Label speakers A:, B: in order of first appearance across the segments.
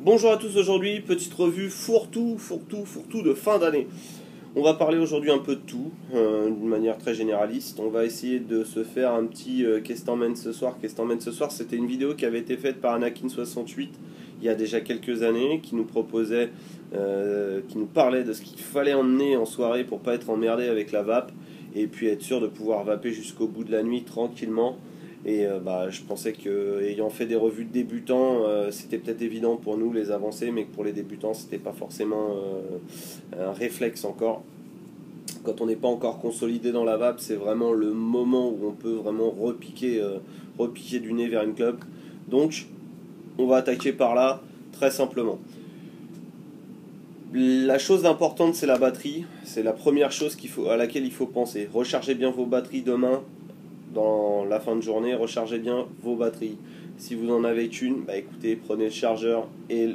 A: Bonjour à tous, aujourd'hui, petite revue fourre-tout de fin d'année. On va parler aujourd'hui un peu de tout, d'une manière très généraliste. On va essayer de se faire un petit qu'est-ce que t'emmènes ce soir. Qu'est-ce que t'emmènes ce soir, c'était une vidéo qui avait été faite par Anakin68 il y a déjà quelques années, qui nous proposait, qui nous parlait de ce qu'il fallait emmener en soirée pour pas être emmerdé avec la vape, et puis être sûr de pouvoir vaper jusqu'au bout de la nuit tranquillement. Et je pensais que, ayant fait des revues de débutants, c'était peut-être évident pour nous les avancées, mais que pour les débutants, c'était pas forcément un réflexe encore. Quand on n'est pas encore consolidé dans la vape, c'est vraiment le moment où on peut vraiment repiquer du nez vers une clope. Donc, on va attaquer par là, très simplement. La chose importante, c'est la batterie. C'est la première chose à laquelle il faut penser. Rechargez bien vos batteries demain. Dans la fin de journée, rechargez bien vos batteries. Si vous en avez qu'une, écoutez, prenez le chargeur et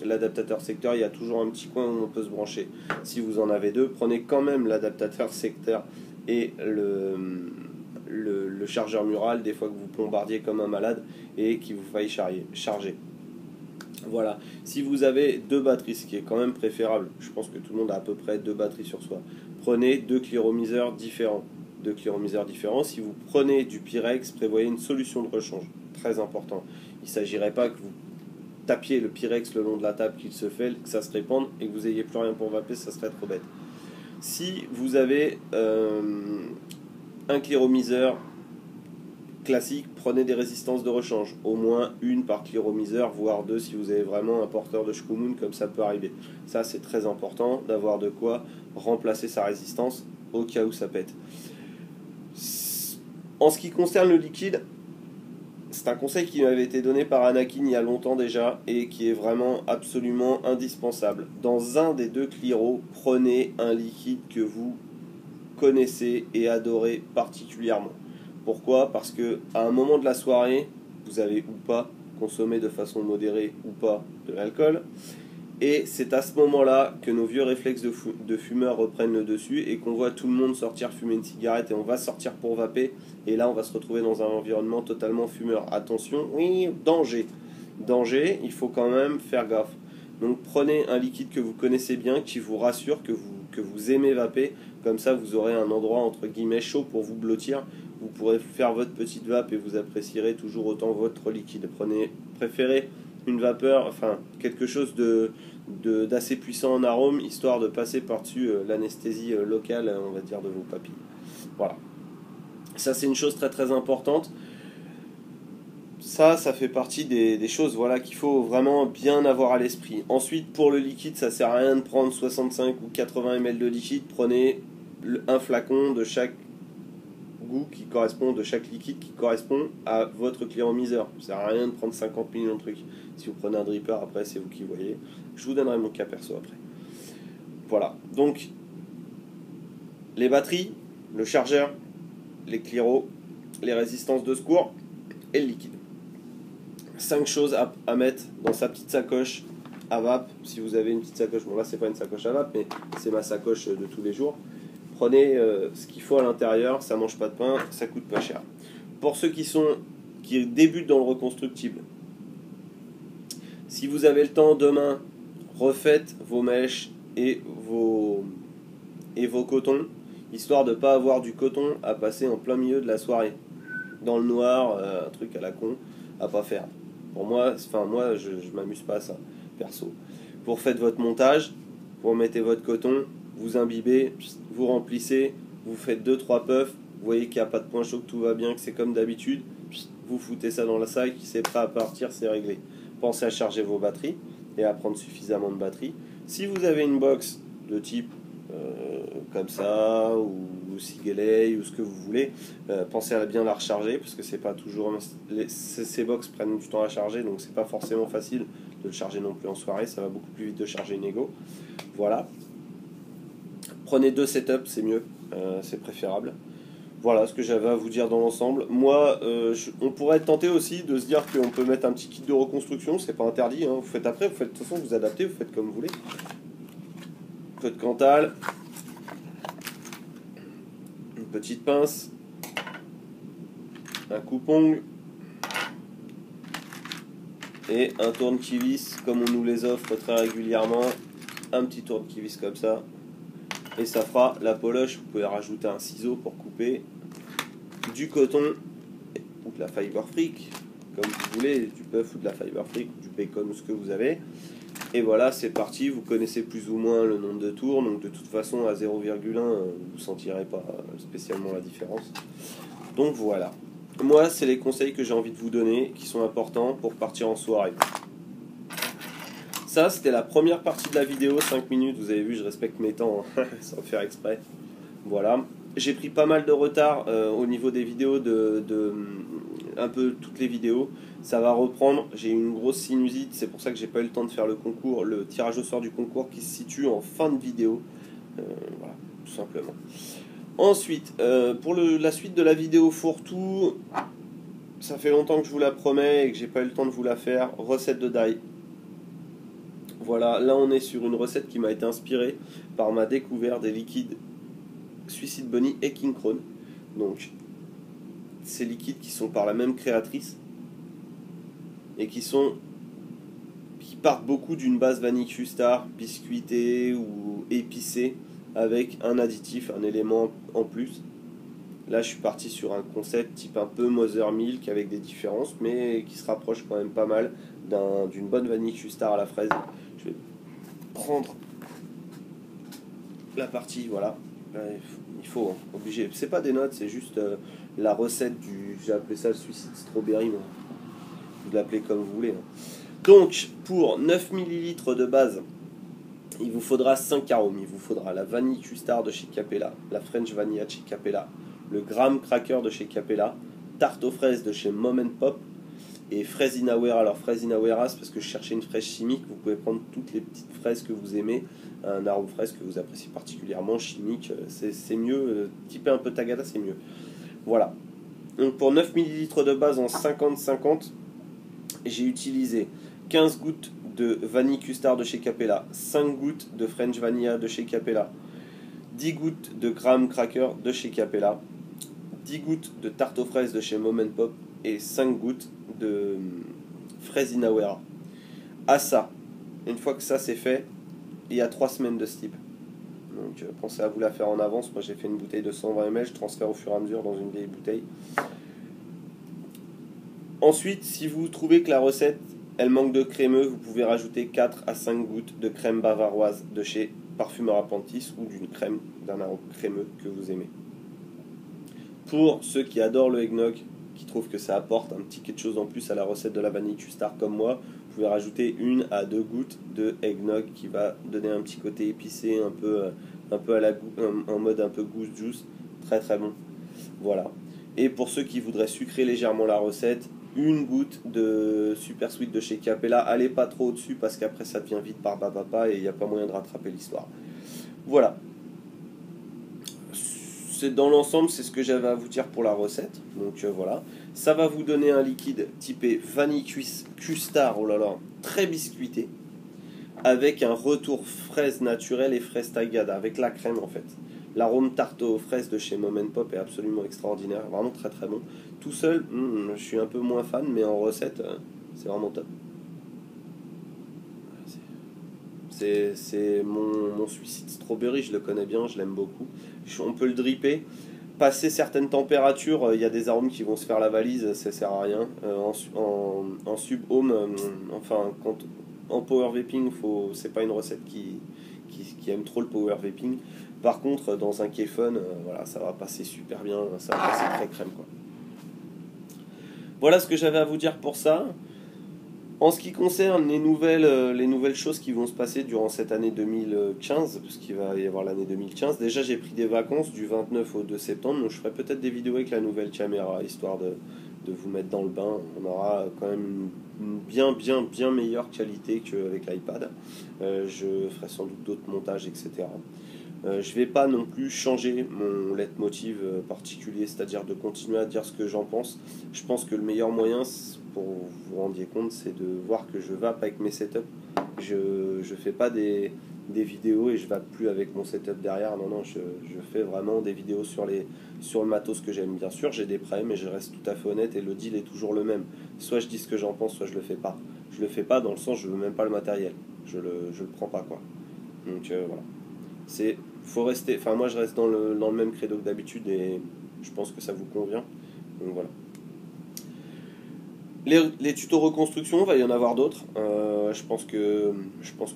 A: l'adaptateur secteur. Il y a toujours un petit coin où on peut se brancher. Si vous en avez deux, prenez quand même l'adaptateur secteur et le chargeur mural, des fois que vous bombardiez comme un malade et qu'il vous faille charger. Voilà. Si vous avez deux batteries, ce qui est quand même préférable, je pense que tout le monde a à peu près deux batteries sur soi, prenez deux cléromiseurs différents. Si vous prenez du Pyrex, prévoyez une solution de rechange. Très important. Il ne s'agirait pas que vous tapiez le Pyrex le long de la table qu'il se fait, que ça se répande et que vous n'ayez plus rien pour vaper, ça serait trop bête. Si vous avez un cléromiseur classique, prenez des résistances de rechange. Au moins une par cléromiseur, voire deux si vous avez vraiment un porteur de Shkumun, comme ça peut arriver. Ça, c'est très important d'avoir de quoi remplacer sa résistance au cas où ça pète. En ce qui concerne le liquide, c'est un conseil qui m'avait été donné par Anakin il y a longtemps déjà et qui est vraiment absolument indispensable. Dans un des deux Cliro, prenez un liquide que vous connaissez et adorez particulièrement. Pourquoi ? Parce que à un moment de la soirée, vous avez ou pas consommé de façon modérée ou pas de l'alcool. Et c'est à ce moment-là que nos vieux réflexes de fumeurs reprennent le dessus et qu'on voit tout le monde sortir fumer une cigarette et on va sortir pour vaper. Et là, on va se retrouver dans un environnement totalement fumeur. Attention, oui, danger. Danger, il faut quand même faire gaffe. Donc prenez un liquide que vous connaissez bien, qui vous rassure, que vous aimez vaper. Comme ça, vous aurez un endroit entre guillemets chaud pour vous blottir. Vous pourrez faire votre petite vape et vous apprécierez toujours autant votre liquide. Préférez une vapeur, enfin quelque chose d'assez puissant en arôme, histoire de passer par-dessus l'anesthésie locale, on va dire, de vos papilles. Voilà. Ça, c'est une chose très très importante. Ça fait partie des choses qu'il faut vraiment bien avoir à l'esprit. Ensuite, pour le liquide, ça sert à rien de prendre 65 ou 80 ml de liquide. Prenez un flacon de chaque goût qui correspond, de chaque liquide qui correspond à votre cléromiseur. Ça sert à rien de prendre 50 millions de trucs. Si vous prenez un dripper, après, c'est vous qui voyez. Je vous donnerai mon cas perso après. Voilà. Donc, les batteries, le chargeur, les cléros, les résistances de secours et le liquide. 5 choses à mettre dans sa petite sacoche à vape. Si vous avez une petite sacoche, bon là c'est pas une sacoche à vape, mais c'est ma sacoche de tous les jours. Prenez ce qu'il faut à l'intérieur, ça mange pas de pain, ça coûte pas cher. Pour ceux qui débutent dans le reconstructible, si vous avez le temps demain, refaites vos mèches et vos cotons, histoire de ne pas avoir du coton à passer en plein milieu de la soirée. Dans le noir, un truc à la con, à pas faire. Pour moi, je m'amuse pas à ça, perso. Vous refaites votre montage, vous remettez votre coton, vous imbibez, vous remplissez, vous faites 2-3 puffs, vous voyez qu'il n'y a pas de point chaud, que tout va bien, que c'est comme d'habitude, vous foutez ça dans la sac, c'est prêt à partir, c'est réglé. Pensez à charger vos batteries et à prendre suffisamment de batteries. Si vous avez une box de type comme ça, ou Sigelei, ou ce que vous voulez, pensez à bien la recharger, parce que c'est pas toujours... Ces box prennent du temps à charger, donc c'est pas forcément facile de le charger non plus en soirée, ça va beaucoup plus vite de charger une Ego. Voilà. Prenez 2 setups, c'est mieux, c'est préférable. Voilà ce que j'avais à vous dire dans l'ensemble. Moi, on pourrait être tenté aussi de se dire qu'on peut mettre un petit kit de reconstruction, c'est pas interdit, hein. Vous faites après, de toute façon vous adaptez, vous faites comme vous voulez. Peu de Cantal, une petite pince, un coupe-ongle, et un tourne-qui-vis comme on nous les offre très régulièrement, un petit tourne-qui-vis comme ça, et ça fera la poloche. Vous pouvez rajouter un ciseau pour couper, du coton ou de la fiber freak, comme vous voulez, du puff ou de la fiber freak, ou du bacon ou ce que vous avez. Et voilà, c'est parti. Vous connaissez plus ou moins le nombre de tours, donc de toute façon à 0,1 vous ne sentirez pas spécialement la différence. Donc voilà, moi c'est les conseils que j'ai envie de vous donner qui sont importants pour partir en soirée. Ça c'était la première partie de la vidéo, 5 minutes, vous avez vu je respecte mes temps sans faire exprès. Voilà, j'ai pris pas mal de retard au niveau des vidéos, un peu toutes les vidéos. Ça va reprendre, j'ai eu une grosse sinusite, c'est pour ça que j'ai pas eu le temps de faire le concours, le tirage au sort du concours qui se situe en fin de vidéo. Voilà, tout simplement. Ensuite, pour la suite de la vidéo fourre-tout, ça fait longtemps que je vous la promets et que j'ai pas eu le temps de vous la faire. Recette de d'ail. Voilà, là on est sur une recette qui m'a été inspirée par ma découverte des liquides Suicide Bunny et King Krone. Donc, ces liquides qui sont par la même créatrice et qui partent beaucoup d'une base vanille Q-Star, biscuitée ou épicée, avec un additif, un élément en plus. Là, je suis parti sur un concept type un peu Mother Milk avec des différences, mais qui se rapproche quand même pas mal d'une bonne vanille Q-Star à la fraise. Je vais prendre la partie, voilà. Il faut, hein, obligé. C'est pas des notes, c'est juste la recette j'ai appelé ça le Suicide Strawberry, moi. Vous l'appelez comme vous voulez. Hein. Donc, pour 9 ml de base, il vous faudra 5 arômes. Il vous faudra la vanille Q-Star de chez Capella, la French Vanilla de chez Capella, le Graham Cracker de chez Capella, tarte aux fraises de chez Mom and Pop et fraise Inawera. Alors fraise Inawera, c'est parce que je cherchais une fraise chimique. Vous pouvez prendre toutes les petites fraises que vous aimez, un arôme fraise que vous appréciez particulièrement, chimique, c'est mieux. Typer un peu Tagada, c'est mieux. Voilà. Donc pour 9 ml de base en 50-50, j'ai utilisé 15 gouttes de vanille Q-Star de chez Capella, 5 gouttes de French Vanilla de chez Capella, 10 gouttes de Graham Cracker de chez Capella, 10 gouttes de tarte aux fraises de chez Mom and Pop et 5 gouttes de fraise Inawera. À ça, une fois que ça c'est fait, il y a 3 semaines de ce type. Donc pensez à vous la faire en avance. Moi j'ai fait une bouteille de 120 ml, je transfère au fur et à mesure dans une vieille bouteille. Ensuite, si vous trouvez que la recette elle manque de crémeux, vous pouvez rajouter 4 à 5 gouttes de crème bavaroise de chez Parfumeur Apprentice ou d'une crème d'un arôme crémeux que vous aimez. Pour ceux qui adorent le eggnog, qui trouvent que ça apporte un petit quelque chose en plus à la recette de la vanille Q-Star comme moi, vous pouvez rajouter 1 à 2 gouttes de eggnog qui va donner un petit côté épicé, un peu à en mode un peu goose juice, très très bon. Voilà. Et pour ceux qui voudraient sucrer légèrement la recette, 1 goutte de Super Sweet de chez Capella. Allez pas trop au-dessus parce qu'après ça devient vite barba papa et il n'y a pas moyen de rattraper l'histoire. Voilà. Dans l'ensemble, c'est ce que j'avais à vous dire pour la recette. Donc voilà. Ça va vous donner un liquide typé vanille Q-Star, oh là là, très biscuité, avec un retour fraise naturelle et fraise Tagada, avec la crème en fait. L'arôme tarte aux fraises de chez Mom and Pop est absolument extraordinaire, vraiment très très bon. Tout seul, je suis un peu moins fan, mais en recette, c'est vraiment top. C'est mon Suicide Strawberry, je le connais bien, je l'aime beaucoup. On peut le dripper. Passer certaines températures, il y a des arômes qui vont se faire la valise, ça sert à rien. En sub-home, enfin, en power vaping, c'est pas une recette qui aime trop le power vaping. Par contre, dans un Kefun, voilà, ça va passer super bien, ça va passer très crème, quoi. Voilà ce que j'avais à vous dire pour ça. En ce qui concerne les nouvelles choses qui vont se passer durant cette année 2015, parce qu'il va y avoir l'année 2015, déjà j'ai pris des vacances du 29 au 2 septembre, donc je ferai peut-être des vidéos avec la nouvelle caméra, histoire de vous mettre dans le bain. On aura quand même une bien meilleure qualité qu'avec l'iPad. Je ferai sans doute d'autres montages, etc. Je vais pas non plus changer mon leitmotiv particulier, c'est-à-dire de continuer à dire ce que j'en pense. Je pense que le meilleur moyen, pour vous rendiez compte, c'est de voir que je vape avec mes setups. Je fais pas des vidéos et je vape plus avec mon setup derrière. Non, je fais vraiment des vidéos sur le matos que j'aime. Bien sûr, j'ai des prêts, mais je reste tout à fait honnête et le deal est toujours le même. Soit je dis ce que j'en pense, soit je le fais pas. je le fais pas dans le sens je veux même pas le matériel, je le prends pas quoi. Donc voilà. Faut rester, enfin moi je reste dans le même credo que d'habitude et je pense que ça vous convient. Donc voilà. Les tutos reconstruction, il va y en avoir d'autres. Je pense que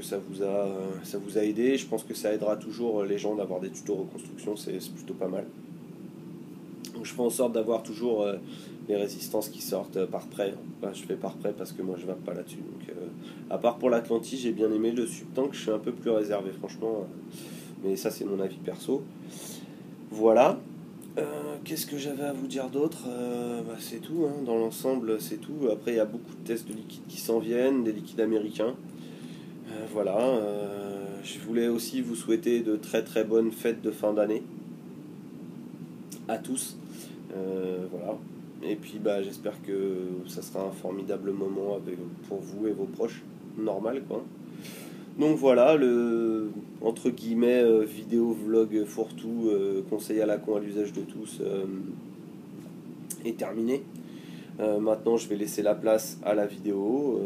A: ça vous a aidé. Je pense que ça aidera toujours les gens d'avoir des tutos reconstruction, c'est plutôt pas mal. Donc je fais en sorte d'avoir toujours les résistances qui sortent par prêt. Enfin, je fais par prêt parce que moi je ne vais pas là-dessus. Donc, à part pour l'Atlantis, j'ai bien aimé le Subtank, je suis un peu plus réservé franchement. Mais ça c'est mon avis perso. Voilà. Qu'est-ce que j'avais à vous dire d'autre? C'est tout, hein. Dans l'ensemble, c'est tout. Après, il y a beaucoup de tests de liquides qui s'en viennent, des liquides américains. Voilà. Je voulais aussi vous souhaiter de très très bonnes fêtes de fin d'année à tous. Voilà. Et puis, j'espère que ça sera un formidable moment pour vous et vos proches. Normal, quoi. Donc voilà, le entre guillemets vidéo vlog fourre-tout, conseil à la con à l'usage de tous est terminé. Maintenant, je vais laisser la place à la vidéo,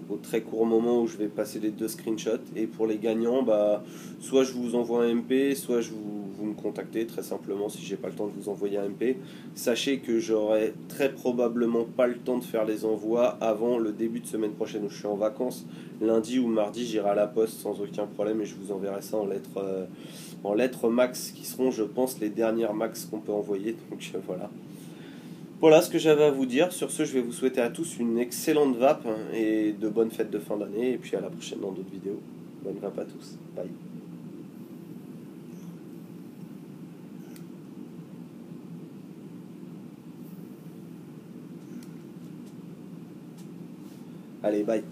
A: au très court moment où je vais passer les 2 screenshots. Et pour les gagnants, soit je vous envoie un MP, soit vous me contactez très simplement si j'ai pas le temps de vous envoyer un MP. Sachez que j'aurai très probablement pas le temps de faire les envois avant le début de semaine prochaine où je suis en vacances. Lundi ou mardi, j'irai à la poste sans aucun problème et je vous enverrai ça en lettres max qui seront, je pense, les dernières max qu'on peut envoyer. Donc voilà. Voilà ce que j'avais à vous dire. Sur ce, je vais vous souhaiter à tous une excellente vape et de bonnes fêtes de fin d'année. Et puis à la prochaine dans d'autres vidéos. Bonne vape à tous. Bye. Allez, bye.